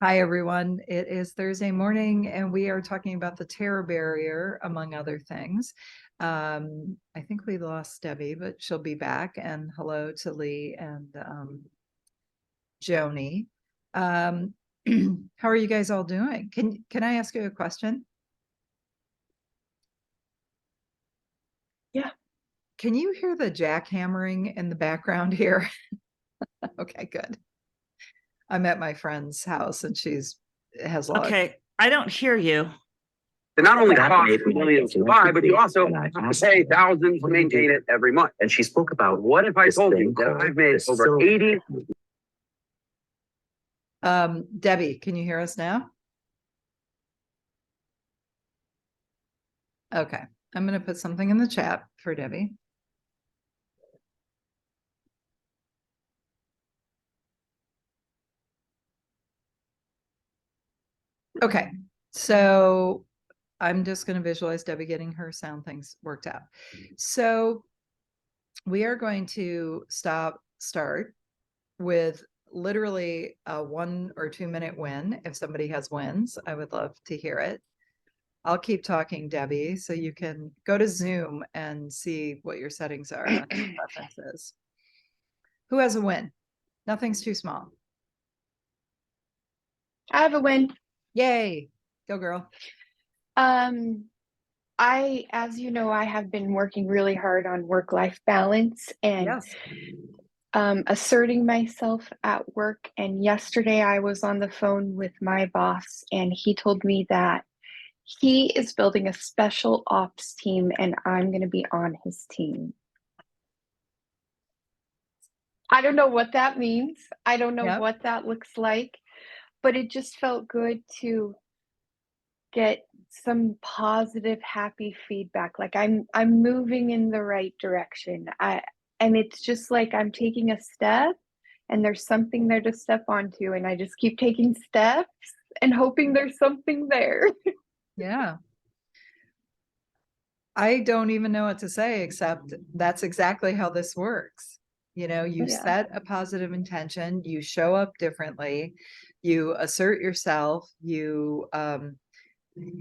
Hi, everyone. It is Thursday morning, and we are talking about the terror barrier, among other things. I think we lost Debbie, but she'll be back. And hello to Lee and Joni. How are you guys all doing? Can I ask you a question? Yeah. Can you hear the jackhammering in the background here? Okay, good. I'm at my friend's house, and has a lot. Okay, I don't hear you. And not only cost millions to buy, but you also have to pay thousands to maintain it every month. And she spoke about What if I told you that I've made over 80? Debbie, can you hear us now? Okay, I'm going to put something in the chat for Debbie. Okay, so I'm just going to visualize Debbie getting her sound things worked out. So we are going to start with literally a 1 or 2 minute win. If somebody has wins, I would love to hear it. I'll keep talking, Debbie, so you can go to Zoom and see what your settings are on your preferences. Who has a win? Nothing's too small. I have a win. Yay. Go, girl. As you know, I have been working really hard on work-life balance and Yes. asserting myself at work. And yesterday I was on the phone with my boss, and he told me that he is building a special ops team and I'm going to be on his team. I don't know what that means. I don't know what that looks like, but it just felt good to get some positive, happy feedback. Like I'm moving in the right direction. And it's just like I'm taking a step and there's something there to step onto, and I just keep taking steps and hoping there's something there. Yeah. I don't even know what to say, except that's exactly how this works. You know, you set a positive intention, you show up differently, you assert yourself, you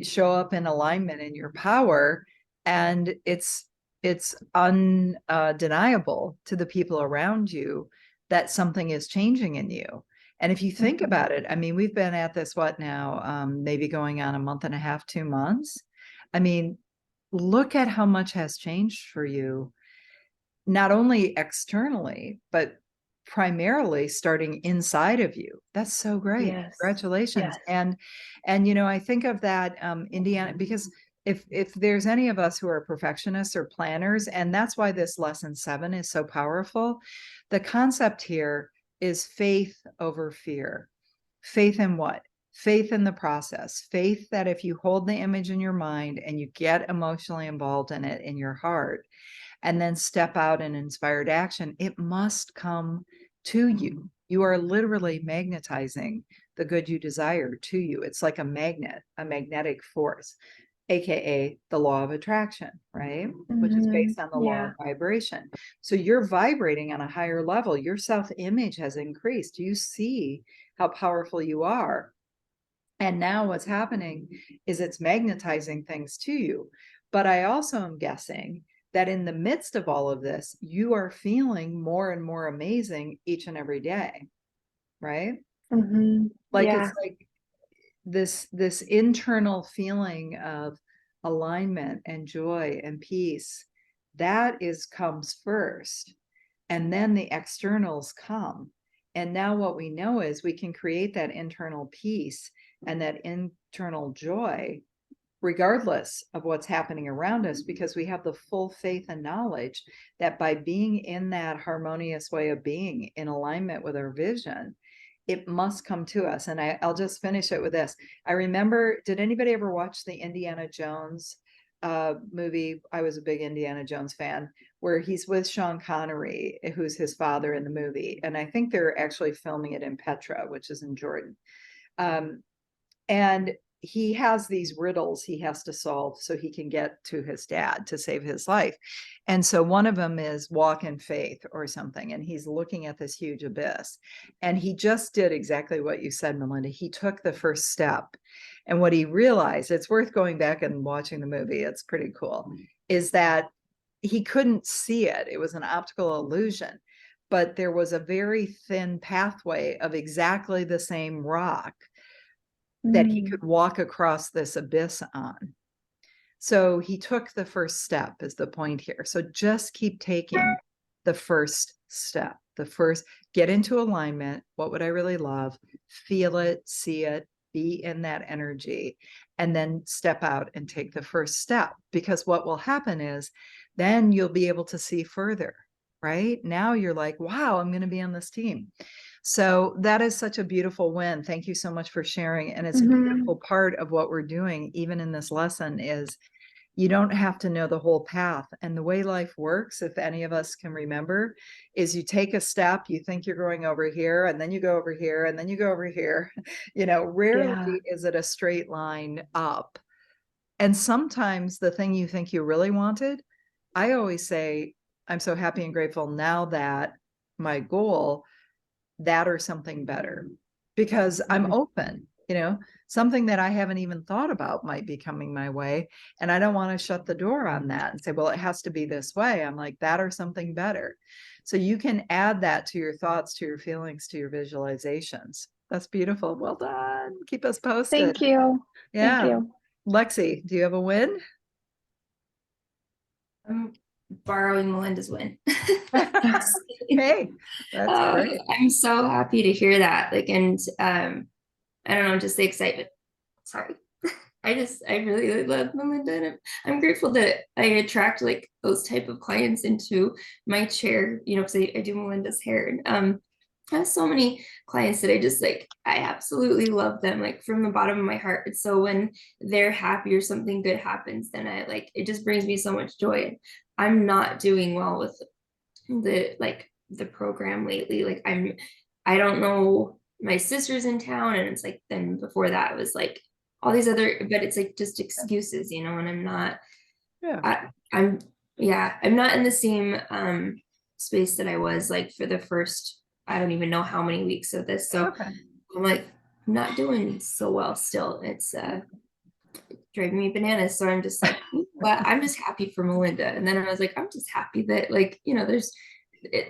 show up in alignment in your power, and it's undeniable to the people around you that something is changing in you. And if you think about it, I mean, we've been at this what now, maybe going on a month and a half, 2 months. I mean, look at how much has changed for you, not only externally, but primarily starting inside of you. That's so great. Yes. Congratulations. Yes. And you know, I think of that Indiana, because if there's any of us who are perfectionists or planners, and that's why this lesson 7 is so powerful, the concept here is faith over fear. Faith in what? Faith in the process. Faith that if you hold the image in your mind and you get emotionally involved in it in your heart, and then step out in inspired action, it must come to you. You are literally magnetizing the good you desire to you. It's like a magnet, a magnetic force, AKA the law of attraction, right? Which is based on the law of vibration. So you're vibrating on a higher level. Your self-image has increased. You see how powerful you are. And now what's happening is it's magnetizing things to you. But I also am guessing that in the midst of all of this, you are feeling more and more amazing each and every day, right? Like it's like this internal feeling of alignment and joy and peace that comes first, and then the externals come. And now what we know is we can create that internal peace and that internal joy regardless of what's happening around us, because we have the full faith and knowledge that by being in that harmonious way of being in alignment with our vision, it must come to us. And I'll just finish it with this. I remember, did anybody ever watch the Indiana Jones movie? I was a big Indiana Jones fan, where he's with Sean Connery, who's his father in the movie. And I think they're actually filming it in Petra, which is in Jordan. And he has these riddles he has to solve so he can get to his dad to save his life. And so one of them is walk in faith or something. And he's looking at this huge abyss. And he just did exactly what you said, Melinda. He took the first step. And what he realized, it's worth going back and watching the movie, it's pretty cool, is that he couldn't see it. It was an optical illusion, but there was a very thin pathway of exactly the same rock that he could walk across this abyss on. So he took the first step is the point here. So just keep taking the first step, the first, get into alignment. What would I really love? Feel it, see it, be in that energy, and then step out and take the first step. Because what will happen is then you'll be able to see further, right? Now you're like, wow, I'm going to be on this team. So that is such a beautiful win. Thank you so much for sharing. And it's a beautiful part of what we're doing, even in this lesson, is you don't have to know the whole path. And the way life works, if any of us can remember, is you take a step, you think you're going over here, and then you go over here, and then you go over here. Rarely is it a straight line up. And sometimes the thing you think you really wanted, I always say, I'm so happy and grateful now that my goal, that or something better, because I'm open, something that I haven't even thought about might be coming my way. And I don't want to shut the door on that and say, well, it has to be this way. I'm like, that or something better. So you can add that to your thoughts, to your feelings, to your visualizations. That's beautiful. Well done. Keep us posted. Thank you. Yeah. Thank you. Lexi, do you have a win? I'm borrowing Melinda's win. Hey, that's great. I'm so happy to hear that. And I don't know, just the excitement. Sorry. I really, really love Melinda, and I'm grateful that I attract those type of clients into my chair, because I do Melinda's hair. And I have so many clients that I absolutely love them, from the bottom of my heart. And so when they're happy or something good happens, then it just brings me so much joy. And I'm not doing well with the program lately. I don't know, my sister's in town, and it's then before that it was all these other, but it's just excuses, and I'm not, I'm not in the same space that I was for the first, I don't even know how many weeks of this. So I'm not doing so well still. It's driving me bananas. So I'm just but I'm just happy for Melinda. And then I was I'm just happy that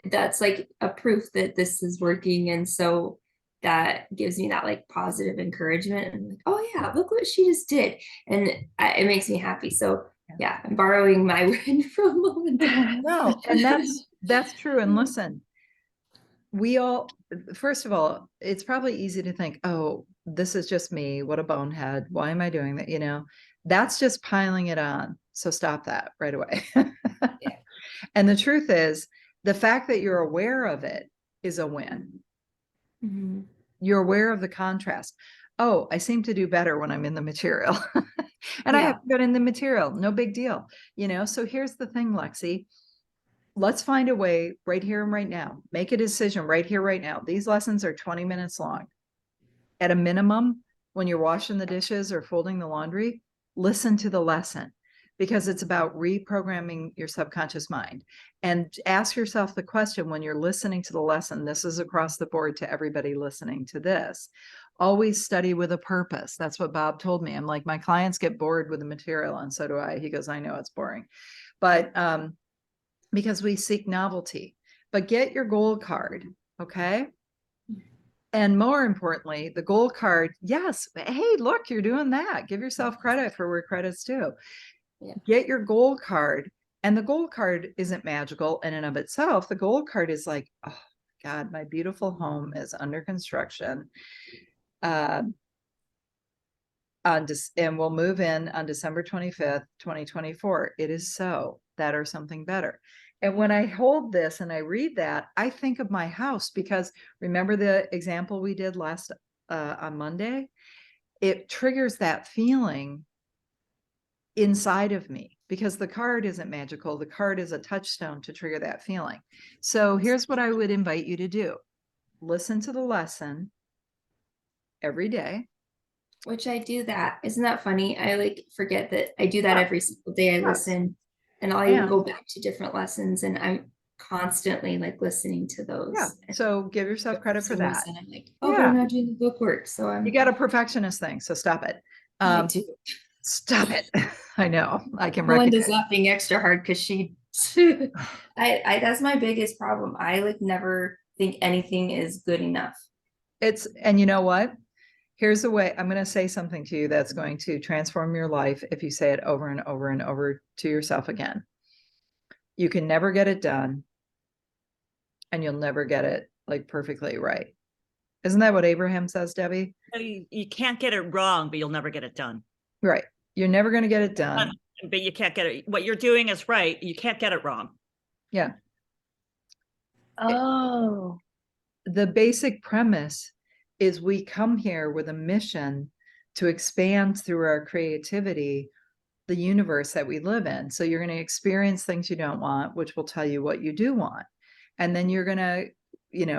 that's a proof that this is working. And so that gives me that positive encouragement. And oh yeah, look what she just did. And it makes me happy. So yeah, I'm borrowing my win from Melinda. No, and that's true. And listen, we all, first of all, it's probably easy to think, oh, this is just me. What a bonehead. Why am I doing that? That's just piling it on. So stop that right away. Yeah. And the truth is, the fact that you're aware of it is a win. Mm-hmm. You're aware of the contrast. Oh, I seem to do better when I'm in the material. And I haven't been in the material. No big deal. So here's the thing, Lexi. Let's find a way right here and right now. Make a decision right here, right now. These lessons are 20 minutes long. At a minimum, when you're washing the dishes or folding the laundry, listen to the lesson, because it's about reprogramming your subconscious mind. And ask yourself the question when you're listening to the lesson. This is across the board to everybody listening to this. Always study with a purpose. That's what Bob told me. I'm like, my clients get bored with the material, and so do I. He goes, I know it's boring. But because we seek novelty. But get your goal card, okay? And more importantly, the goal card, yes, hey, look, you're doing that. Give yourself credit for where credit's due. Yeah. Get your goal card. And the goal card isn't magical in and of itself. The goal card is oh God, my beautiful home is under construction. And we'll move in on December 25th, 2024. It is so, that or something better. And when I hold this and I read that, I think of my house, because remember the example we did last on Monday? It triggers that feeling inside of me, because the card isn't magical. The card is a touchstone to trigger that feeling. So here's what I would invite you to do. Listen to the lesson every day. Which I do that. Isn't that funny? I like forget that I do that every single day. I listen, and I'll even go back to different lessons, and I'm constantly like listening to those. Yeah. So give yourself credit for that. And I'm like, oh, but I'm not doing the book work. So you got a perfectionist thing, so stop it. I do. Stop it. I know. I can Melinda's recognize. laughing extra hard because she I that's my biggest problem. I like never think anything is good enough. And you know what? Here's the way I'm going to say something to you that's going to transform your life if you say it over and over and over to yourself again. You can never get it done, and you'll never get it like perfectly right. Isn't that what Abraham says, Debbie? You can't get it wrong, but you'll never get it done. Right. You're never going to get it done. But you can't get it. What you're doing is right. You can't get it wrong. Yeah. Oh. The basic premise is we come here with a mission to expand through our creativity the universe that we live in. So you're going to experience things you don't want, which will tell you what you do want. And then you're going to,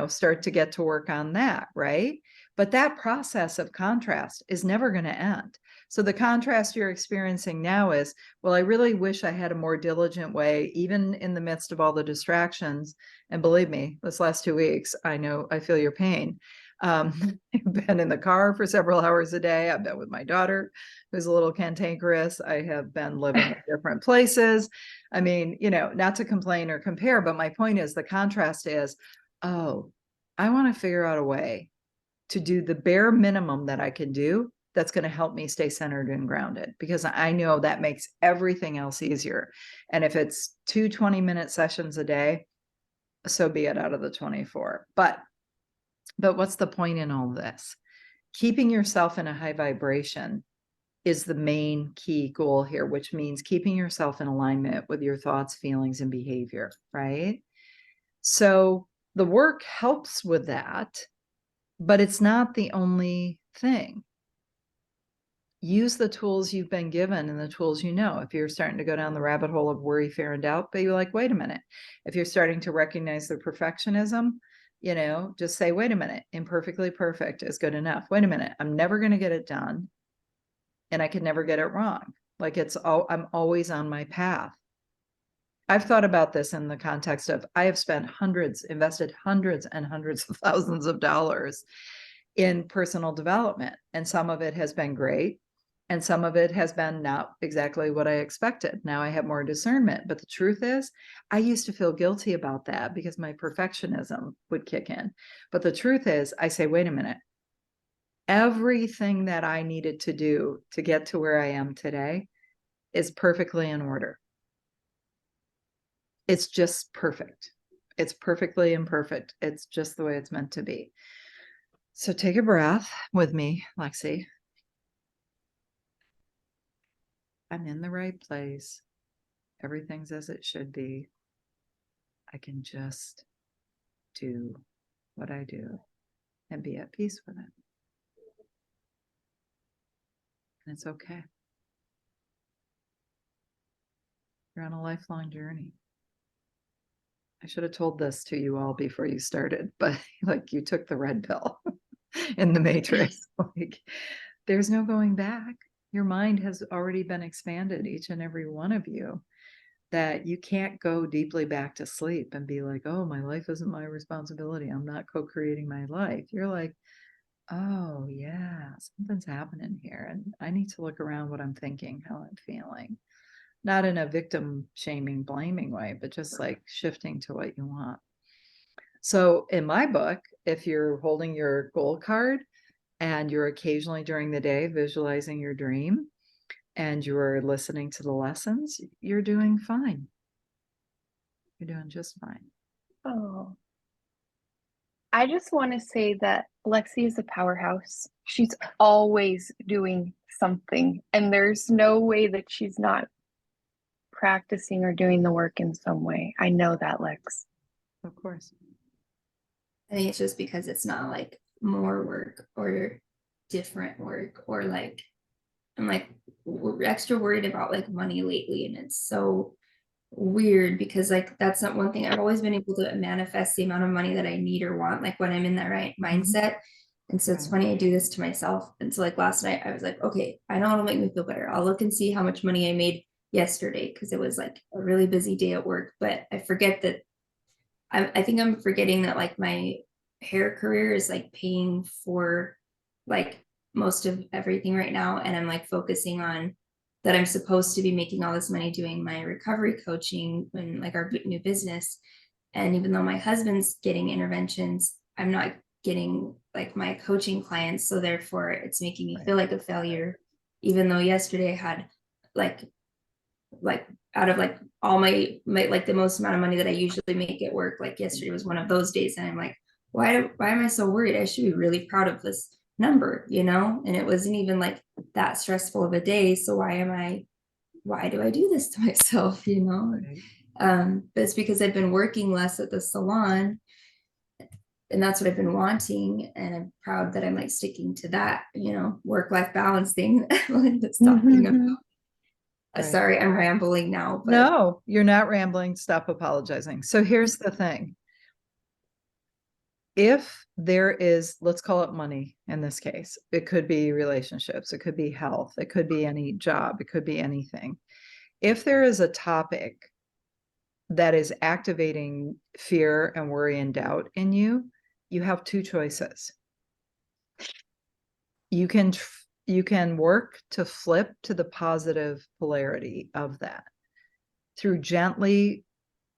start to get to work on that, right? But that process of contrast is never going to end. So the contrast you're experiencing now is, well, I really wish I had a more diligent way, even in the midst of all the distractions. And believe me, this last 2 weeks, I feel your pain. I've been in the car for several hours a day. I've been with my daughter, who's a little cantankerous. I have been living in different places. I mean, not to complain or compare, but my point is the contrast is, oh, I want to figure out a way to do the bare minimum that I can do that's going to help me stay centered and grounded, because I know that makes everything else easier. And if it's 2 20-minute sessions a day, so be it out of the 24. But what's the point in all this? Keeping yourself in a high vibration is the main key goal here, which means keeping yourself in alignment with your thoughts, feelings, and behavior, right? So the work helps with that, but it's not the only thing. Use the tools you've been given and the tools you know. If you're starting to go down the rabbit hole of worry, fear, and doubt, but you're like, wait a minute. If you're starting to recognize the perfectionism, just say, wait a minute, imperfectly perfect is good enough. Wait a minute, I'm never going to get it done, and I can never get it wrong. Like I'm always on my path. I've thought about this in the context of I have invested hundreds and hundreds of thousands of dollars in personal development. And some of it has been great. And some of it has been not exactly what I expected. Now I have more discernment. But the truth is, I used to feel guilty about that because my perfectionism would kick in. But the truth is, I say, wait a minute. Everything that I needed to do to get to where I am today is perfectly in order. It's just perfect. It's perfectly imperfect. It's just the way it's meant to be. So take a breath with me, Lexi. I'm in the right place. Everything's as it should be. I can just do what I do and be at peace with it. And it's okay. You're on a lifelong journey. I should have told this to you all before you started, but like you took the red pill in the Matrix. Like, there's no going back. Your mind has already been expanded, each and every one of you, that you can't go deeply back to sleep and be like, oh, my life isn't my responsibility. I'm not co-creating my life. You're like, oh yeah, something's happening here. And I need to look around what I'm thinking, how I'm feeling. Not in a victim shaming, blaming way, but just like shifting to what you want. So in my book, if you're holding your goal card and you're occasionally during the day visualizing your dream and you're listening to the lessons, you're doing fine. You're doing just fine. Oh. I just want to say that Lexi is a powerhouse. She's always doing something, and there's no way that she's not practicing or doing the work in some way. I know that, Lex. Of course. I think it's just because it's not like more work or different work, or like I'm like extra worried about like money lately, and it's so weird because like that's not one thing. I've always been able to manifest the amount of money that I need or want, like when I'm in that right mindset. And so it's funny, I do this to myself. And so like last night I was like, okay, I know it'll make me feel better. I'll look and see how much money I made yesterday because it was like a really busy day at work. But I forget that I think I'm forgetting that like my hair career is like paying for like most of everything right now. And I'm like focusing on that I'm supposed to be making all this money doing my recovery coaching and like our new business. And even though my husband's getting interventions, I'm not getting like my coaching clients. So therefore it's making me feel like a failure, even though yesterday I had like out of like all my like the most amount of money that I usually make at work, like yesterday was one of those days. And I'm like, why am I so worried? I should be really proud of this number, you know? And it wasn't even like that stressful of a day. So why do I do this to myself, you know? But it's because I've been working less at the salon and that's what I've been wanting. And I'm proud that I'm like sticking to that, you know, work-life balance thing. Linda's talking about. Right. Sorry, I'm rambling now. But No, you're not rambling. Stop apologizing. So here's the thing. If there is, let's call it money in this case, it could be relationships, it could be health, it could be any job, it could be anything. If there is a topic that is activating fear and worry and doubt in you, you have two choices. You can work to flip to the positive polarity of that through gently,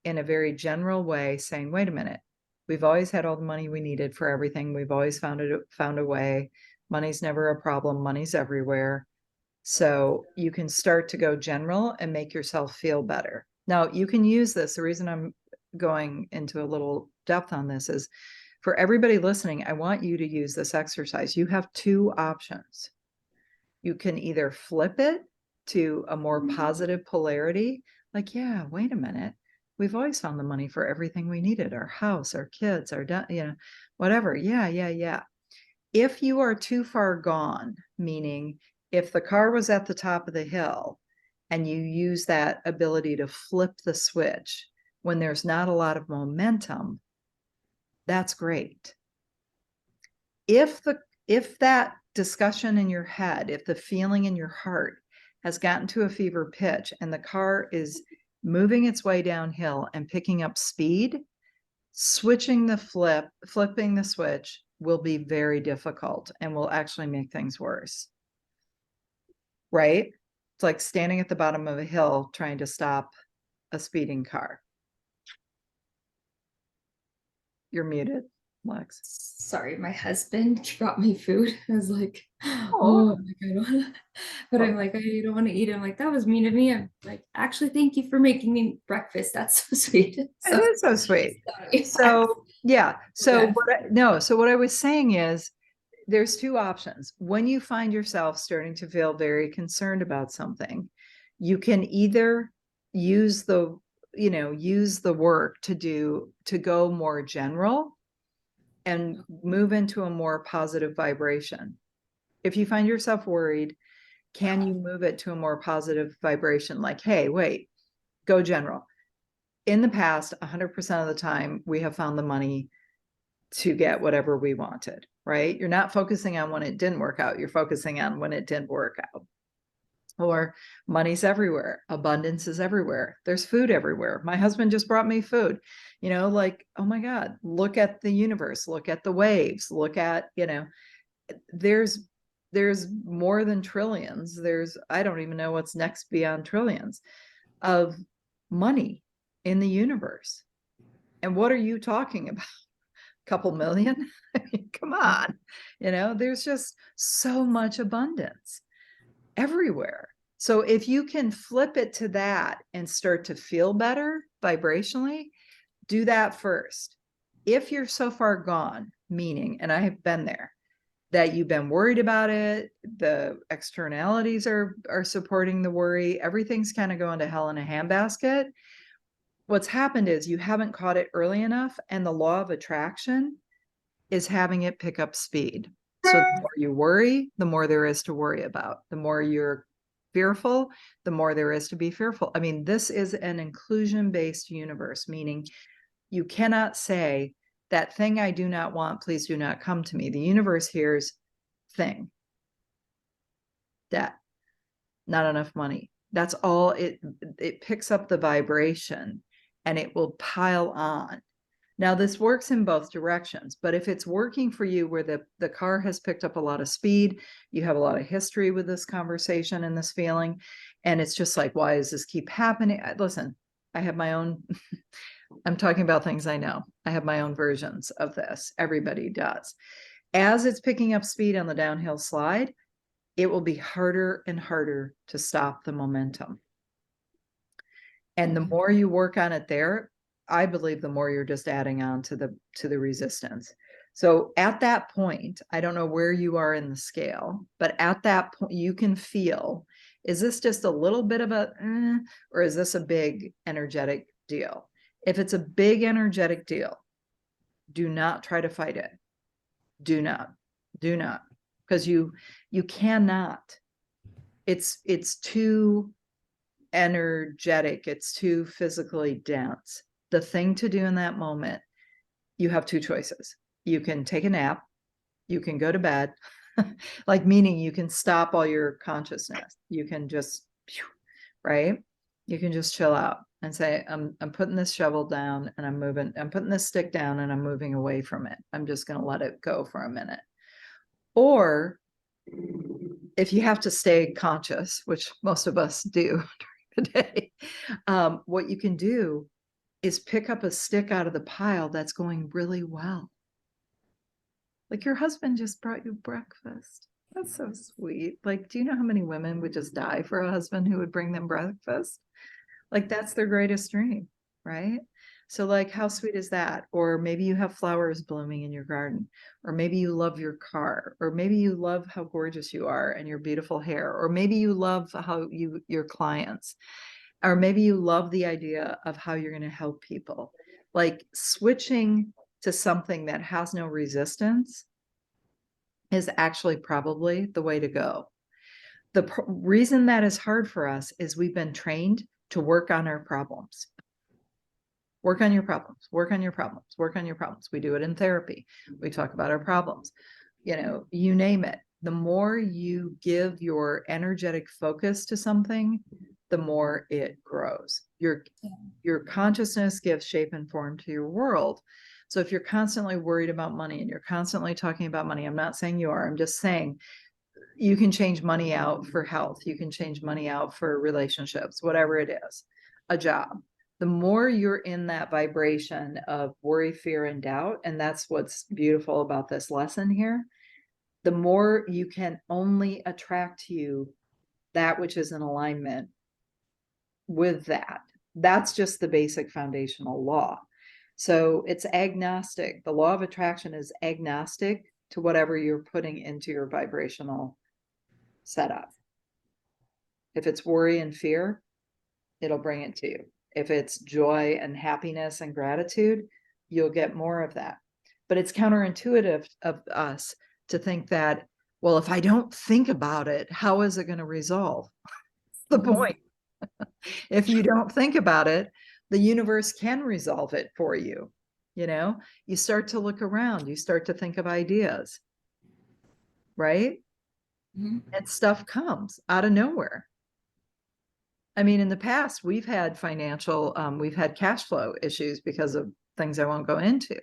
in a very general way, saying, wait a minute, we've always had all the money we needed for everything. We've always found a way. Money's never a problem. Money's everywhere. So you can start to go general and make yourself feel better. Now you can use this. The reason I'm going into a little depth on this is for everybody listening, I want you to use this exercise. You have two options. You can either flip it to a more positive polarity, like, yeah, wait a minute. We've always found the money for everything we needed, our house, our kids, our, whatever. Yeah. If you are too far gone, meaning if the car was at the top of the hill and you use that ability to flip the switch when there's not a lot of momentum, that's great. If that discussion in your head, if the feeling in your heart has gotten to a fever pitch and the car is moving its way downhill and picking up speed, flipping the switch will be very difficult and will actually make things worse. Right? It's like standing at the bottom of a hill trying to stop a speeding car. You're muted, Lex. sorry, my husband brought me food. I was like, oh my God. But I'm like, I don't want to eat it. I'm like, that was mean of me. I'm like, actually, thank you for making me breakfast. That's so sweet. So, it is so sweet. sorry. So yeah. So Yeah. so what I was saying is there's two options. When you find yourself starting to feel very concerned about something, you can either use the work to go more general and move into a more positive vibration. If you find yourself worried, can you move it to a more positive vibration? Like, hey, wait, go general. In the past, 100% of the time, we have found the money to get whatever we wanted, right? You're not focusing on when it didn't work out. You're focusing on when it did work out. Or money's everywhere. Abundance is everywhere. There's food everywhere. My husband just brought me food, like, oh my God, look at the universe, look at the waves, look at, there's more than trillions. I don't even know what's next beyond trillions of money in the universe. And what are you talking about? Couple million? I mean, come on. There's just so much abundance everywhere. So if you can flip it to that and start to feel better vibrationally, do that first. If you're so far gone, meaning, and I have been there, that you've been worried about it, the externalities are supporting the worry, everything's kind of going to hell in a handbasket. What's happened is you haven't caught it early enough, and the law of attraction is having it pick up speed. So the more you worry, the more there is to worry about. The more you're fearful, the more there is to be fearful. I mean, this is an inclusion-based universe, meaning you cannot say, that thing I do not want, please do not come to me. The universe hears thing, debt, not enough money. That's all it picks up the vibration and it will pile on. Now, this works in both directions, but if it's working for you where the car has picked up a lot of speed, you have a lot of history with this conversation and this feeling, and it's just like, why does this keep happening? Listen, I have my own, I'm talking about things I know. I have my own versions of this. Everybody does. As it's picking up speed on the downhill slide, it will be harder and harder to stop the momentum. And the more you work on it there, I believe the more you're just adding on to the resistance. So at that point, I don't know where you are in the scale, but at that point you can feel, is this just a little bit of a, or is this a big energetic deal? If it's a big energetic deal, do not try to fight it. Do not, because you cannot. It's too energetic. It's too physically dense. The thing to do in that moment, you have two choices. You can take a nap, you can go to bed, like meaning you can stop all your consciousness. You can just, right? You can just chill out and say, I'm putting this shovel down and I'm putting this stick down and I'm moving away from it. I'm just going to let it go for a minute. Or if you have to stay conscious, which most of us do during the day, what you can do is pick up a stick out of the pile that's going really well. Like your husband just brought you breakfast. That's so sweet. Like, do you know how many women would just die for a husband who would bring them breakfast? Like, that's their greatest dream, right? So like, how sweet is that? Or maybe you have flowers blooming in your garden, or maybe you love your car, or maybe you love how gorgeous you are and your beautiful hair, or maybe you love how your clients, or maybe you love the idea of how you're going to help people. Like switching to something that has no resistance is actually probably the way to go. The reason that is hard for us is we've been trained to work on our problems. Work on your problems, work on your problems, work on your problems. We do it in therapy. We talk about our problems, you name it. The more you give your energetic focus to something, the more it grows. Your consciousness gives shape and form to your world. So if you're constantly worried about money and you're constantly talking about money, I'm not saying you are, I'm just saying you can change money out for health. You can change money out for relationships, whatever it is, a job. The more you're in that vibration of worry, fear, and doubt, and that's what's beautiful about this lesson here, the more you can only attract to you that which is in alignment with that. That's just the basic foundational law. So it's agnostic. The law of attraction is agnostic to whatever you're putting into your vibrational setup. If it's worry and fear, it'll bring it to you. If it's joy and happiness and gratitude, you'll get more of that. But it's counterintuitive of us to think that, well, if I don't think about it, how is it going to resolve? The point. If you don't think about it, the universe can resolve it for you. You start to look around, you start to think of ideas, right? And stuff comes out of nowhere. I mean, in the past, we've had we've had cash flow issues because of things I won't go into.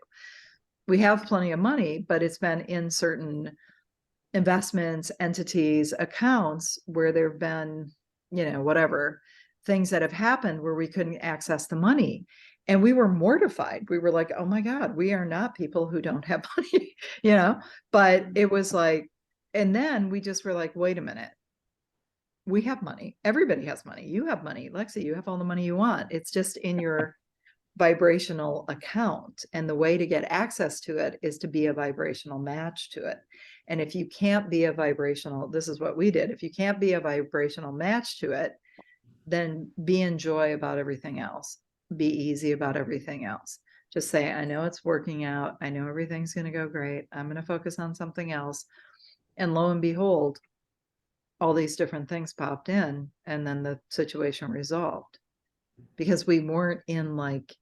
We have plenty of money, but it's been in certain investments, entities, accounts where there've been, whatever things that have happened where we couldn't access the money. And we were mortified. We were like, oh my God, we are not people who don't have money, but it was like, and then we just were like, wait a minute. We have money. Everybody has money. You have money. Lexi, you have all the money you want. It's just in your vibrational account. And the way to get access to it is to be a vibrational match to it. And if you can't be a vibrational, this is what we did. If you can't be a vibrational match to it, then be in joy about everything else. Be easy about everything else. Just say, I know it's working out. I know everything's going to go great. I'm going to focus on something else. And lo and behold, all these different things popped in, and then the situation resolved because we weren't in like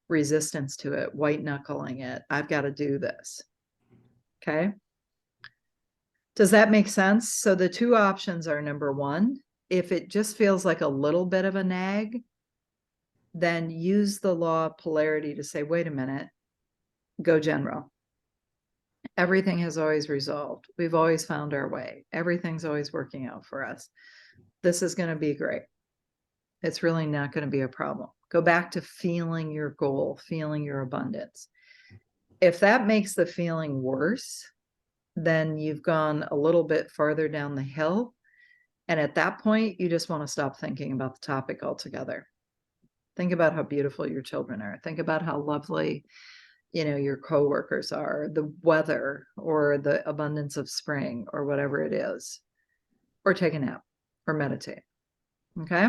resistance to it, white knuckling it. I've got to do this. Okay. Does that make sense? So the two options are, number one, if it just feels like a little bit of a nag, then use the law of polarity to say, wait a minute, go general. Everything has always resolved. We've always found our way. Everything's always working out for us. This is going to be great. It's really not going to be a problem. Go back to feeling your goal, feeling your abundance. If that makes the feeling worse, then you've gone a little bit farther down the hill. And at that point, you just want to stop thinking about the topic altogether. Think about how beautiful your children are. Think about how lovely, your coworkers are, the weather, or the abundance of spring, or whatever it is. Or take a nap or meditate. Okay?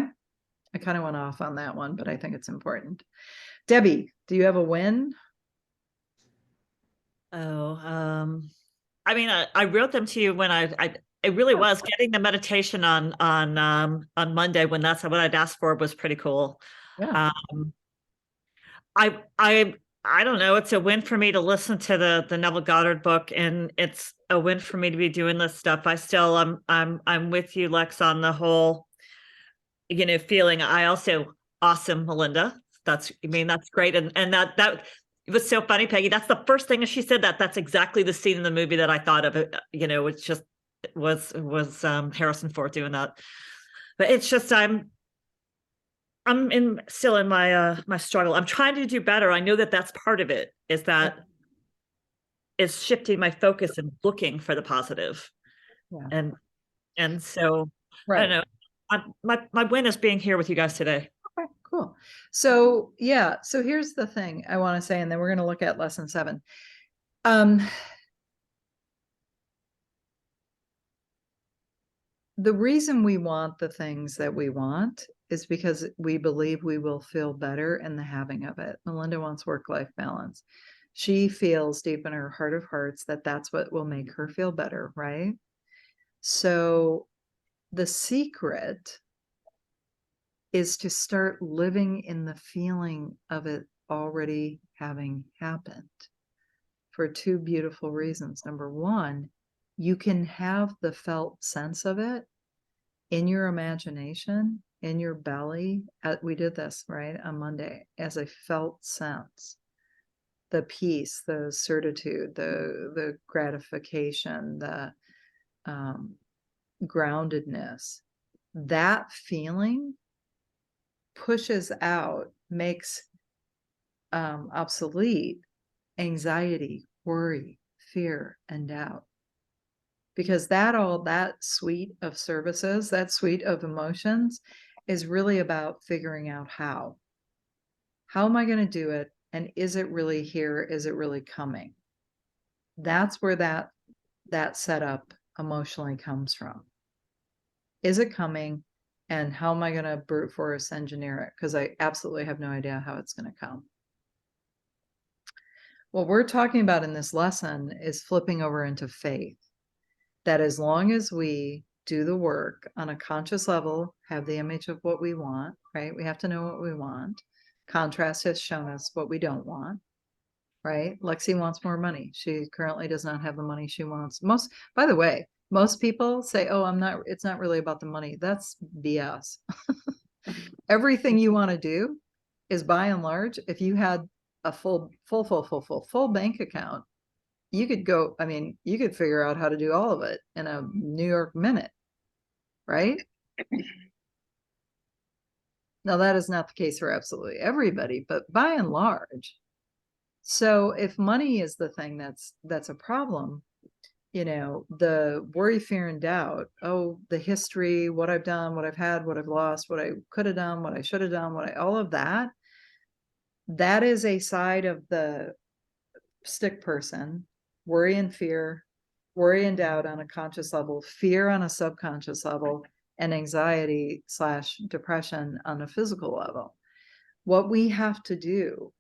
I kind of went off on that one, but I think it's important. Debbie, do you have a win? Oh, I mean, I wrote them to you when it really was getting the meditation on Monday, when that's what I'd asked for, was pretty cool. Yeah. I don't know. It's a win for me to listen to the Neville Goddard book, and it's a win for me to be doing this stuff. I'm with you, Lex, on the whole, feeling. I also, awesome, Melinda. That's great. And that it was so funny, Peggy. That's the first thing she said. That's exactly the scene in the movie that I thought of. It just was Harrison Ford doing that. But it's just I'm still in my my struggle. I'm trying to do better. I know that's part of it, is shifting my focus and looking for the positive. Yeah. And so right. I don't know. My win is being here with you guys today. Okay, cool. So yeah, so here's the thing I want to say, and then we're going to look at lesson 7. The reason we want the things that we want is because we believe we will feel better in the having of it. Melinda wants work-life balance. She feels deep in her heart of hearts that that's what will make her feel better, right? So the secret is to start living in the feeling of it already having happened, for 2 beautiful reasons. Number one, you can have the felt sense of it in your imagination, in your belly. We did this, right, on Monday, as a felt sense. The peace, the certitude, the gratification, the groundedness. That feeling pushes out, makes obsolete anxiety, worry, fear, and doubt. Because that suite of services, that suite of emotions, is really about figuring out how. How am I going to do it? And is it really here? Is it really coming? That's where that setup emotionally comes from. Is it coming? And how am I going to brute force engineer it? Because I absolutely have no idea how it's going to come. What we're talking about in this lesson is flipping over into faith. That as long as we do the work on a conscious level, have the image of what we want, right? We have to know what we want. Contrast has shown us what we don't want, right? Lexi wants more money. She currently does not have the money she wants. By the way, most people say, oh, it's not really about the money. That's BS. Everything you want to do is, by and large, if you had a full bank account, you could figure out how to do all of it in a New York minute, right? Now, that is not the case for absolutely everybody, but by and large. So if money is the thing that's a problem, the worry, fear, and doubt, the history, what I've done, what I've had, what I've lost, what I could have done, what I should have done, all of that is a side of the stick person. Worry and fear, worry and doubt on a conscious level, fear on a subconscious level, and anxiety / depression on a physical level. What we have to do,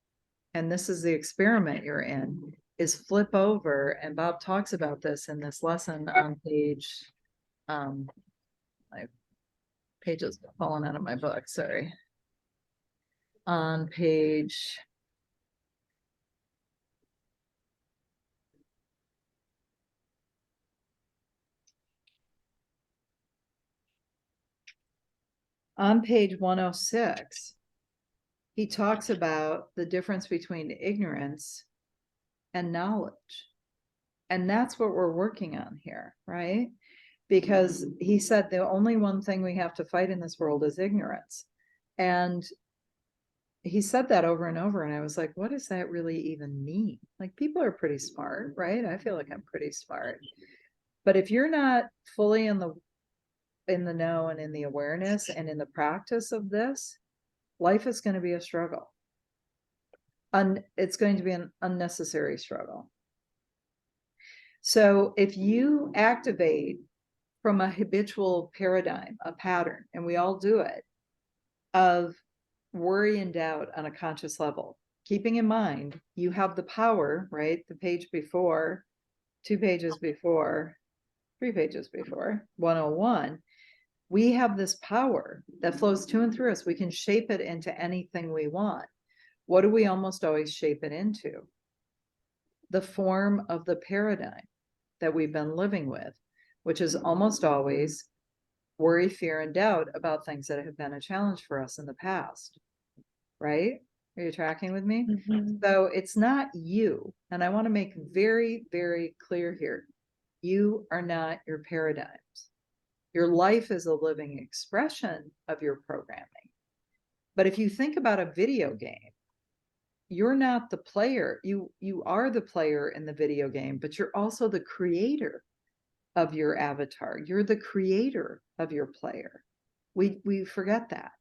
and this is the experiment you're in, is flip over, and Bob talks about this in this lesson on page, my pages falling out of my book, sorry. On page on page 106, he talks about the difference between ignorance and knowledge. And that's what we're working on here, right? Because he said the only one thing we have to fight in this world is ignorance. And he said that over and over. And I was like, what does that really even mean? Like, people are pretty smart, right? I feel like I'm pretty smart. But if you're not fully in the know and in the awareness and in the practice of this, life is going to be a struggle. It's going to be an unnecessary struggle. So if you activate from a habitual paradigm, a pattern, and we all do it, of worry and doubt on a conscious level, keeping in mind you have the power, right? The page before, 2 pages before, 3 pages before, 101, we have this power that flows to and through us. We can shape it into anything we want. What do we almost always shape it into? The form of the paradigm that we've been living with, which is almost always worry, fear, and doubt about things that have been a challenge for us in the past, right? Are you tracking with me? So it's not you. And I want to make very, very clear here. You are not your paradigms. Your life is a living expression of your programming. But if you think about a video game, you're not the player. You are the player in the video game, but you're also the creator of your avatar. You're the creator of your player. We forget that.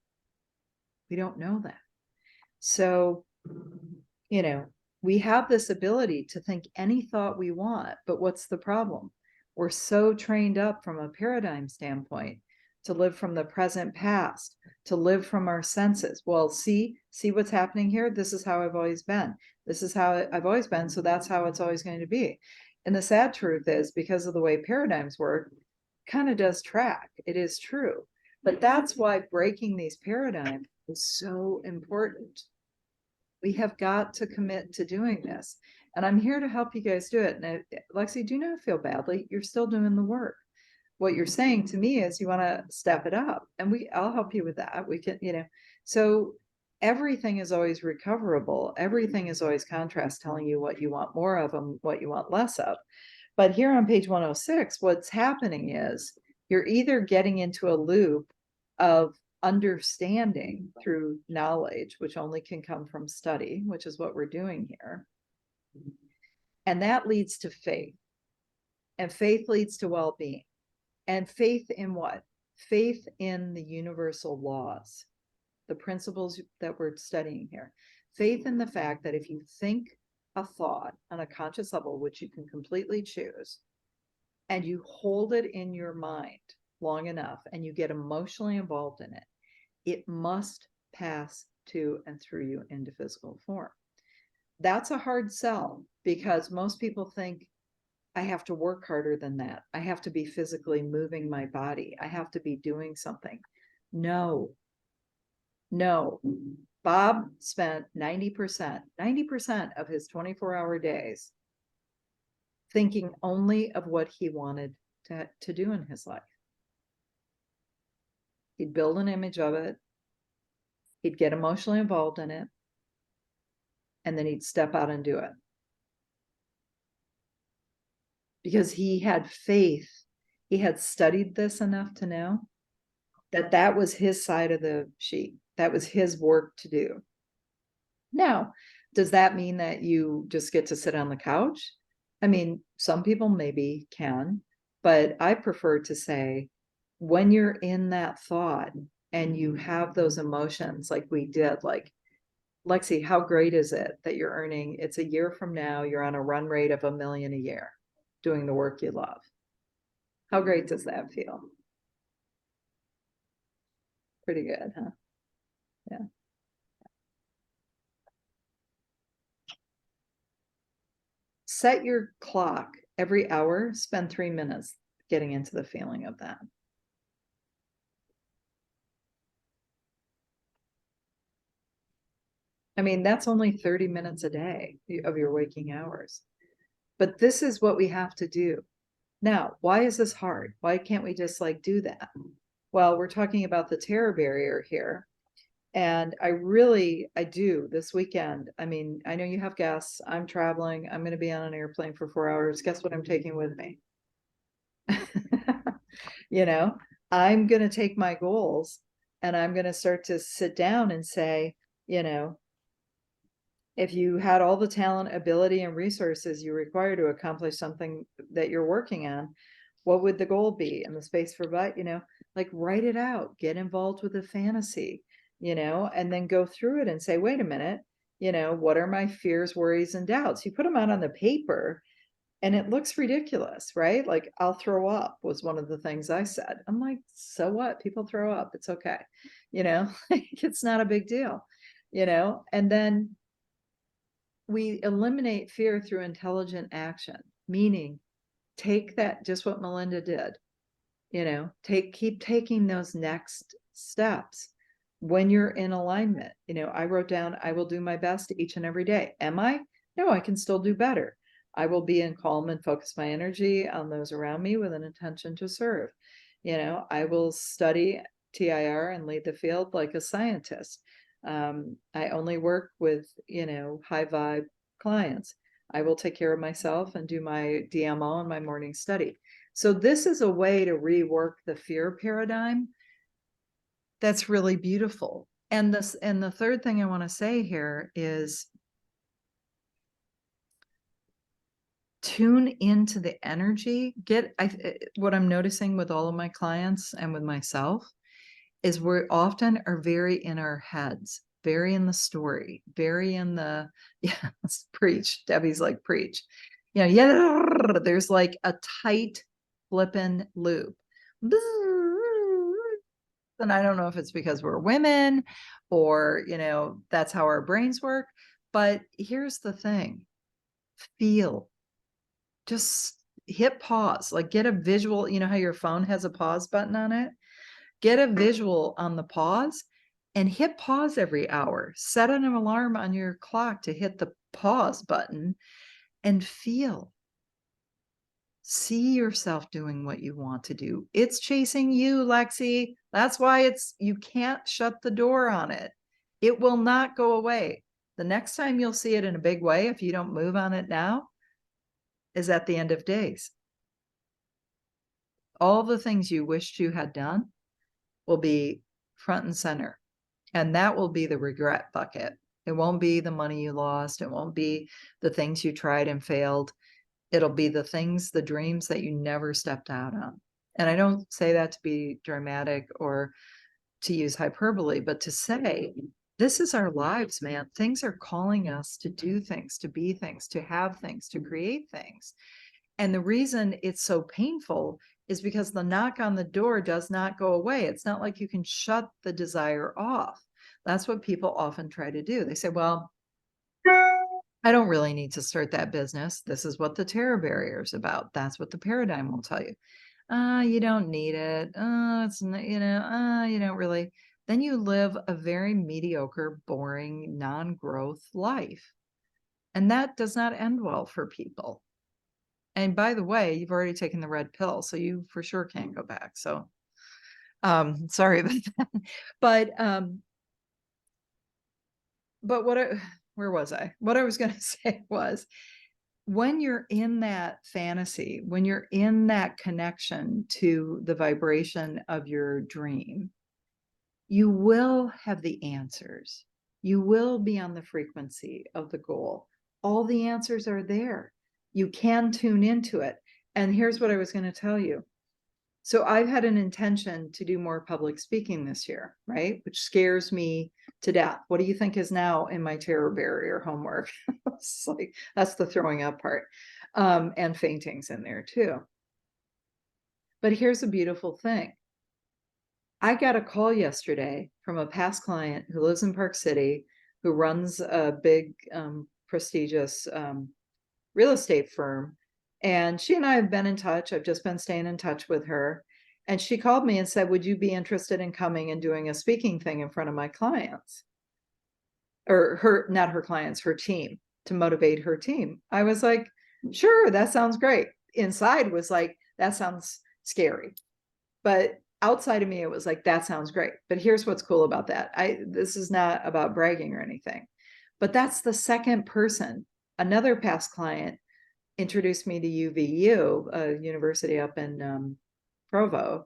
We don't know that. So, we have this ability to think any thought we want, but what's the problem? We're so trained up from a paradigm standpoint to live from the present past, to live from our senses. Well, see what's happening here? This is how I've always been. This is how I've always been. So that's how it's always going to be. And the sad truth is, because of the way paradigms work, kind of does track. It is true. But that's why breaking these paradigms is so important. We have got to commit to doing this. And I'm here to help you guys do it. And Lexi, do not feel badly. You're still doing the work. What you're saying to me is you want to step it up, and I'll help you with that. We can, so everything is always recoverable. Everything is always contrast, telling you what you want more of and what you want less of. But here on page 106, what's happening is you're either getting into a loop of understanding through knowledge, which only can come from study, which is what we're doing here. And that leads to faith. And faith leads to well-being. And faith in what? Faith in the universal laws, the principles that we're studying here. Faith in the fact that if you think a thought on a conscious level, which you can completely choose, and you hold it in your mind long enough and you get emotionally involved in it, it must pass to and through you into physical form. That's a hard sell, because most people think, I have to work harder than that. I have to be physically moving my body. I have to be doing something. No. Bob spent 90% of his 24-hour days thinking only of what he wanted to do in his life. He'd build an image of it. He'd get emotionally involved in it. And then he'd step out and do it. Because he had faith. He had studied this enough to know that that was his side of the sheet. That was his work to do. Now, does that mean that you just get to sit on the couch? I mean, some people maybe can, but I prefer to say, when you're in that thought and you have those emotions like we did, like, Lexi, how great is it that you're earning, it's a year from now, you're on a run rate of $1 million a year doing the work you love. How great does that feel? Pretty good, huh? Yeah. Set your clock every hour, spend 3 minutes getting into the feeling of that. I mean, that's only 30 minutes a day of your waking hours. But this is what we have to do. Now, why is this hard? Why can't we just do that? Well, we're talking about the terror barrier here. And I do this weekend. I mean, I know you have guests. I'm traveling. I'm going to be on an airplane for 4 hours. Guess what I'm taking with me? You know, I'm going to take my goals and I'm going to start to sit down and say, you know, if you had all the talent, ability, and resources you require to accomplish something that you're working on, what would the goal be? And the space for, but, you know, like write it out, get involved with the fantasy, you know, and then go through it and say, wait a minute, you know, what are my fears, worries, and doubts? You put them out on the paper and it looks ridiculous, right? Like, I'll throw up was one of the things I said. I'm like, so what? People throw up. It's okay. You know, it's not a big deal, you know, and then we eliminate fear through intelligent action, meaning take that, just what Melinda did, you know, keep taking those next steps when you're in alignment. You know, I wrote down, I will do my best each and every day. Am I? No, I can still do better. I will be in calm and focus my energy on those around me with an intention to serve. You know, I will study TIR and lead the field like a scientist. I only work with, you know, high vibe clients. I will take care of myself and do my DMO and my morning study. So this is a way to rework the fear paradigm. That's really beautiful. And the third thing I want to say here is tune into the energy. What I'm noticing with all of my clients and with myself is we often are very in our heads, very in the story, very in the, yeah, preach. Debbie's like, preach. You know, yeah, there's like a tight flippin' loop. And I don't know if it's because we're women or, you know, that's how our brains work. But here's the thing, feel, just hit pause, like get a visual, you know how your phone has a pause button on it? Get a visual on the pause and hit pause every hour. Set an alarm on your clock to hit the pause button and feel. See yourself doing what you want to do. It's chasing you, Lexi. That's why you can't shut the door on it. It will not go away. The next time you'll see it in a big way, if you don't move on it now, is at the end of days. All the things you wished you had done will be front and center. And that will be the regret bucket. It won't be the money you lost. It won't be the things you tried and failed. It'll be the things, the dreams that you never stepped out on. And I don't say that to be dramatic or to use hyperbole, but to say, this is our lives, man. Things are calling us to do things, to be things, to have things, to create things. And the reason it's so painful is because the knock on the door does not go away. It's not like you can shut the desire off. That's what people often try to do. They say, well, I don't really need to start that business. This is what the terror barrier is about. That's what the paradigm will tell you. You don't need it. It's not, you know, you don't really. Then you live a very mediocre, boring, non-growth life. And that does not end well for people. And by the way, you've already taken the red pill, so you for sure can't go back. So sorry about that. But where was I? What I was going to say was, when you're in that fantasy, when you're in that connection to the vibration of your dream, you will have the answers. You will be on the frequency of the goal. All the answers are there. You can tune into it. And here's what I was going to tell you. So I've had an intention to do more public speaking this year, right? Which scares me to death. What do you think is now in my terror barrier homework? It's like, that's the throwing up part. And faintings in there too. But here's a beautiful thing. I got a call yesterday from a past client who lives in Park City, who runs a big, prestigious real estate firm. And she and I have been in touch. I've just been staying in touch with her. And she called me and said, would you be interested in coming and doing a speaking thing in front of my clients? Or not her clients, her team, to motivate her team. I was like, sure, that sounds great. Inside was like, that sounds scary. But outside of me, it was like, that sounds great. But here's what's cool about that. This is not about bragging or anything, but that's the second person. Another past client introduced me to UVU, a university up in Provo,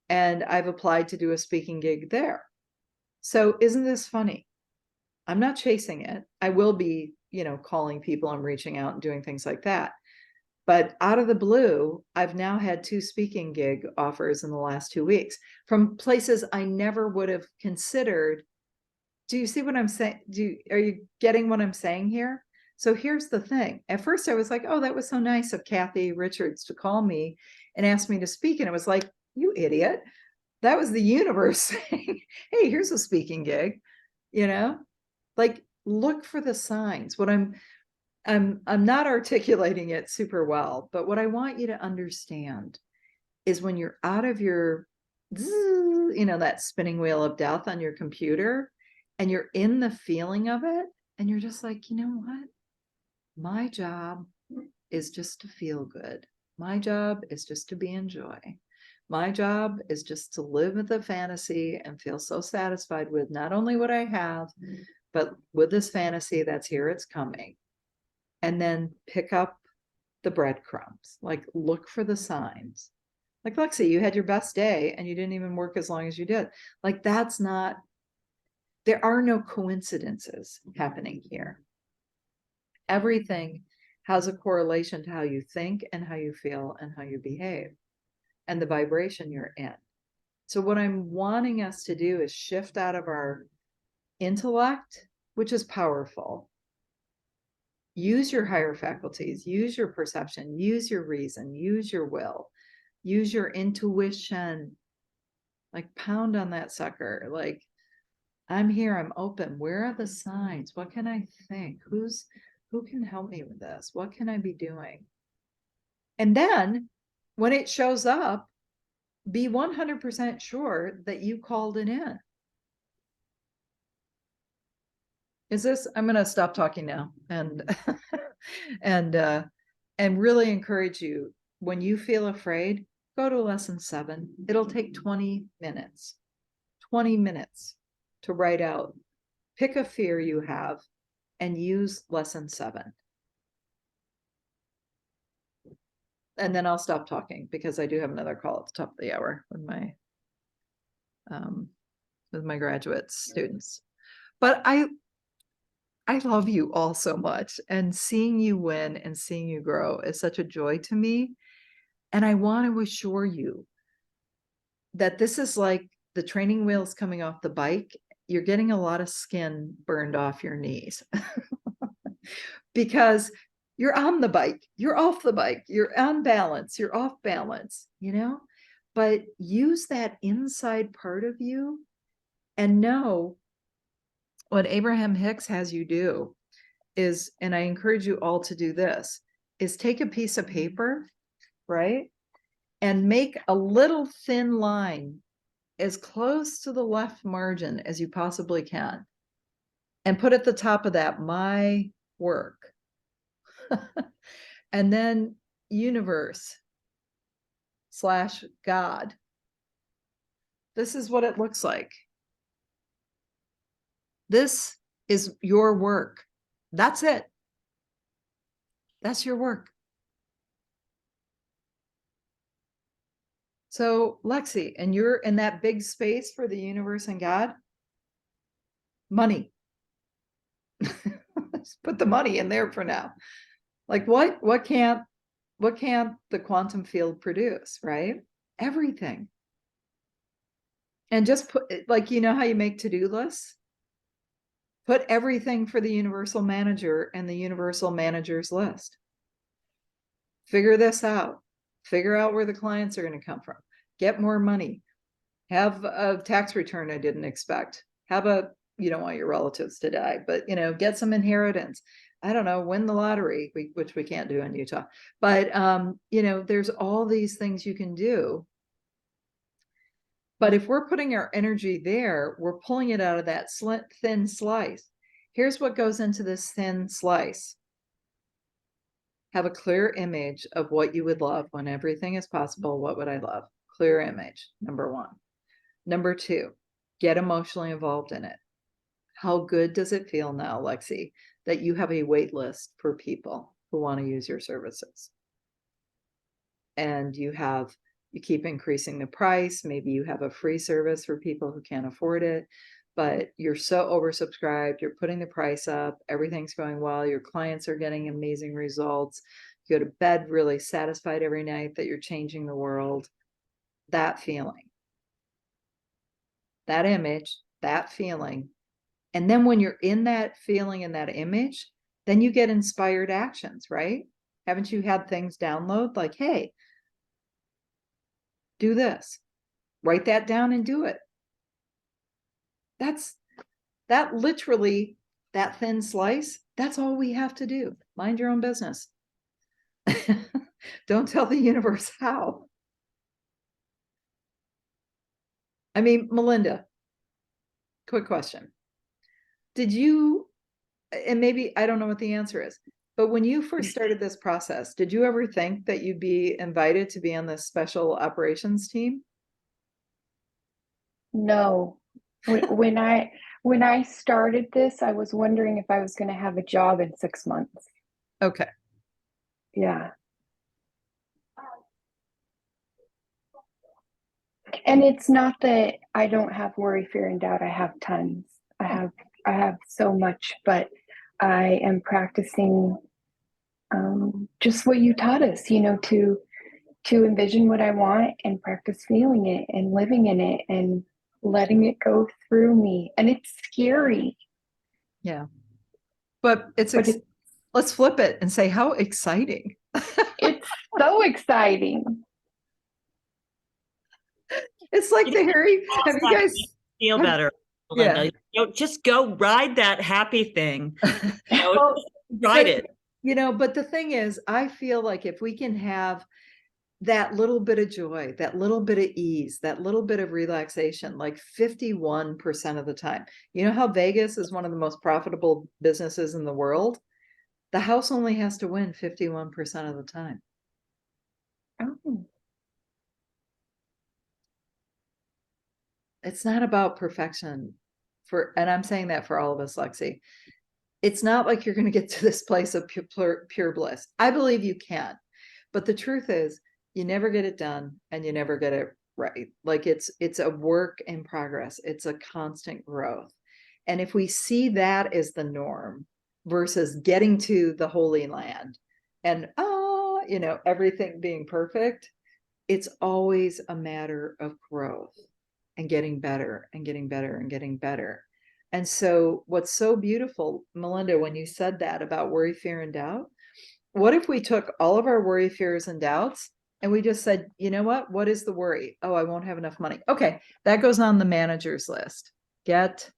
and I've applied to do a speaking gig there. So isn't this funny? I'm not chasing it. I will be, calling people and reaching out and doing things like that. But out of the blue, I've now had 2 speaking gig offers in the last 2 weeks from places I never would have considered. Do you see what I'm saying? Are you getting what I'm saying here? So here's the thing. At first I was like, oh, that was so nice of Kathy Richards to call me and ask me to speak. And it was like, you idiot. That was the universe saying, hey, here's a speaking gig, like look for the signs. What I'm not articulating it super well, but what I want you to understand is when you're out of your, that spinning wheel of death on your computer, and you're in the feeling of it, and you're just like, you know what? My job is just to feel good. My job is just to be in joy. My job is just to live with the fantasy and feel so satisfied with not only what I have, but with this fantasy that's here, it's coming. And then pick up the breadcrumbs, like look for the signs. Like, Lexi, you had your best day and you didn't even work as long as you did. Like, there are no coincidences happening here. Everything has a correlation to how you think and how you feel and how you behave and the vibration you're in. So what I'm wanting us to do is shift out of our intellect, which is powerful. Use your higher faculties, use your perception, use your reason, use your will, use your intuition, like pound on that sucker. Like, I'm here, I'm open. Where are the signs? What can I think? Who can help me with this? What can I be doing? And then when it shows up, be 100% sure that you called it in. I'm going to stop talking now and and really encourage you, when you feel afraid, go to lesson 7. It'll take 20 minutes to write out, pick a fear you have and use lesson 7. And then I'll stop talking because I do have another call at the top of the hour with my graduate students. But I love you all so much, and seeing you win and seeing you grow is such a joy to me. And I want to assure you that this is like the training wheels coming off the bike. You're getting a lot of skin burned off your knees because you're on the bike, you're off the bike, you're on balance, you're off balance, but use that inside part of you and know what Abraham Hicks has you do is, and I encourage you all to do this, is take a piece of paper, right? And make a little thin line as close to the left margin as you possibly can. And put at the top of that, my work. And then universe/God. This is what it looks like. This is your work. That's it. That's your work. So, Lexi, and you're in that big space for the universe and God. Money. Let's put the money in there for now. Like what can't the quantum field produce, right? Everything. And just put, like, how you make to-do lists? Put everything for the universal manager and the universal manager's list. Figure this out. Figure out where the clients are going to come from. Get more money. Have a tax return I didn't expect. You don't want your relatives to die, but get some inheritance. I don't know, win the lottery, which we can't do in Utah. But there's all these things you can do. But if we're putting our energy there, we're pulling it out of that thin slice. Here's what goes into this thin slice. Have a clear image of what you would love when everything is possible. What would I love? clear image, number one. Number two, get emotionally involved in it. How good does it feel now, Lexi, that you have a wait list for people who want to use your services? And you keep increasing the price. Maybe you have a free service for people who can't afford it, but you're so oversubscribed, you're putting the price up, everything's going well, your clients are getting amazing results, you go to bed really satisfied every night that you're changing the world. That feeling, that image, that feeling. And then when you're in that feeling and that image, then you get inspired actions, right? Haven't you had things download like, hey, do this, write that down and do it. That literally, that thin slice, that's all we have to do. Mind your own business. Don't tell the universe how. I mean, Melinda, quick question. Did you, and maybe I don't know what the answer is, but when you first started this process, did you ever think that you'd be invited to be on this special operations team? No. When I started this, I was wondering if I was going to have a job in 6 months. Okay. Yeah. And it's not that I don't have worry, fear, and doubt. I have tons. I have so much, but I am practicing just what you taught us, you know, to envision what I want and practice feeling it and living in it and letting it go through me. And it's scary. Yeah. But let's flip it and say how exciting. It's so exciting. It's like the Harry, have you guys feel better, Melinda? Yeah. You know, just go ride that happy thing. You know, Well, ride it. You know, but the thing is, I feel like if we can have that little bit of joy, that little bit of ease, that little bit of relaxation, like 51% of the time. You know how Vegas is one of the most profitable businesses in the world? The house only has to win 51% of the time. Oh. It's not about perfection and I'm saying that for all of us, Lexi. It's not like you're going to get to this place of pure bliss. I believe you can, but the truth is you never get it done and you never get it right. Like it's a work in progress. It's a constant growth. And if we see that as the norm versus getting to the Holy Land and, you know, everything being perfect, it's always a matter of growth and getting better and getting better and getting better. And so what's so beautiful, Melinda, when you said that about worry, fear, and doubt, what if we took all of our worry, fears, and doubts and we just said, you know what is the worry? Oh, I won't have enough money. Okay, that goes on the manager's list. Get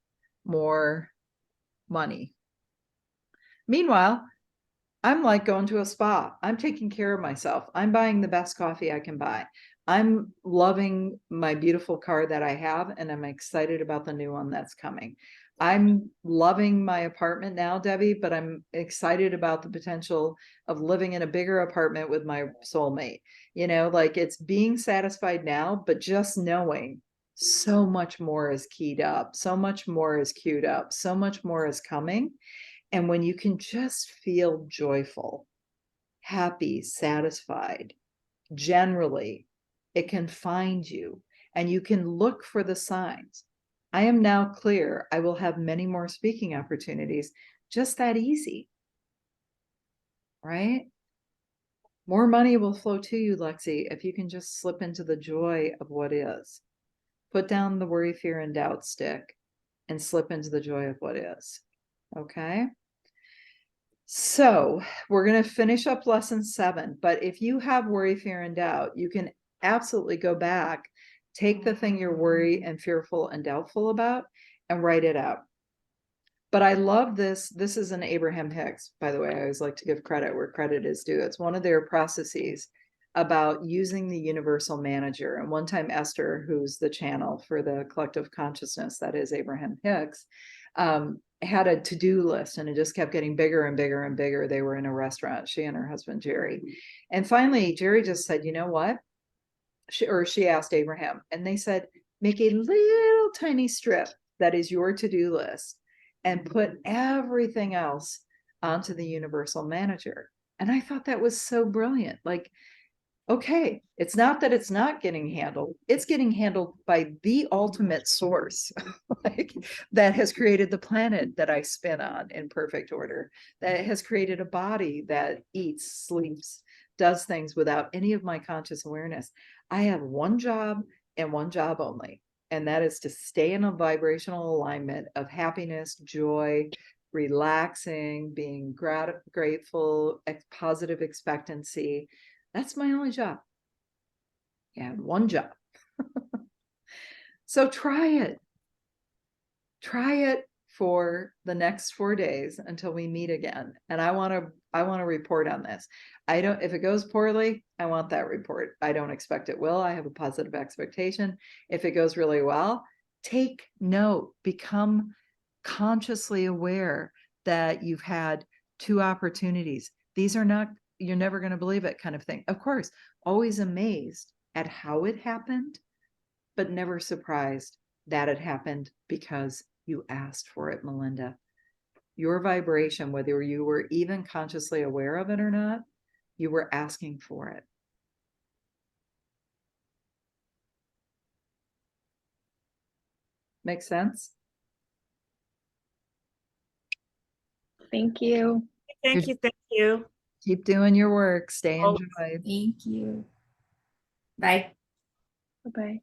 more money. Meanwhile, I'm like going to a spa. I'm taking care of myself. I'm buying the best coffee I can buy. I'm loving my beautiful car that I have, and I'm excited about the new one that's coming. I'm loving my apartment now, Debbie, but I'm excited about the potential of living in a bigger apartment with my soulmate. You know, like it's being satisfied now, but just knowing so much more is keyed up, so much more is queued up, so much more is coming. And when you can just feel joyful, happy, satisfied, generally, it can find you and you can look for the signs. I am now clear. I will have many more speaking opportunities. Just that easy, right? More money will flow to you, Lexi, if you can just slip into the joy of what is. Put down the worry, fear, and doubt stick and slip into the joy of what is. Okay? So we're going to finish up lesson 7, but if you have worry, fear, and doubt, you can absolutely go back, take the thing you're worried and fearful and doubtful about and write it out. But I love this. This is an Abraham Hicks, by the way. I always like to give credit where credit is due. It's one of their processes about using the universal manager. And one time Esther, who's the channel for the collective consciousness, that is Abraham Hicks, had a to-do list and it just kept getting bigger and bigger and bigger. They were in a restaurant, she and her husband, Jerry. And finally, Jerry just said, you know what? she asked Abraham, and they said, make a little tiny strip that is your to-do list and put everything else onto the universal manager. And I thought that was so brilliant. Like, okay, it's not that it's not getting handled, it's getting handled by the ultimate source like, that has created the planet that I spin on in perfect order, that has created a body that eats, sleeps, does things without any of my conscious awareness. I have one job and one job only, and that is to stay in a vibrational alignment of happiness, joy, relaxing, being grateful, positive expectancy. That's my only job. Yeah, one job. So try it. Try it for the next 4 days until we meet again. And I want to report on this. If it goes poorly, I want that report. I don't expect it will. I have a positive expectation. If it goes really well, take note, become consciously aware that you've had 2 opportunities. These are not, you're never going to believe it kind of thing. Of course, always amazed at how it happened, but never surprised that it happened because you asked for it, Melinda. Your vibration, whether you were even consciously aware of it or not, you were asking for it. Make sense? Thank you. Thank you. Thank you. Keep doing your work. Stay Oh, enjoyed. Thank you. Bye. Bye-bye.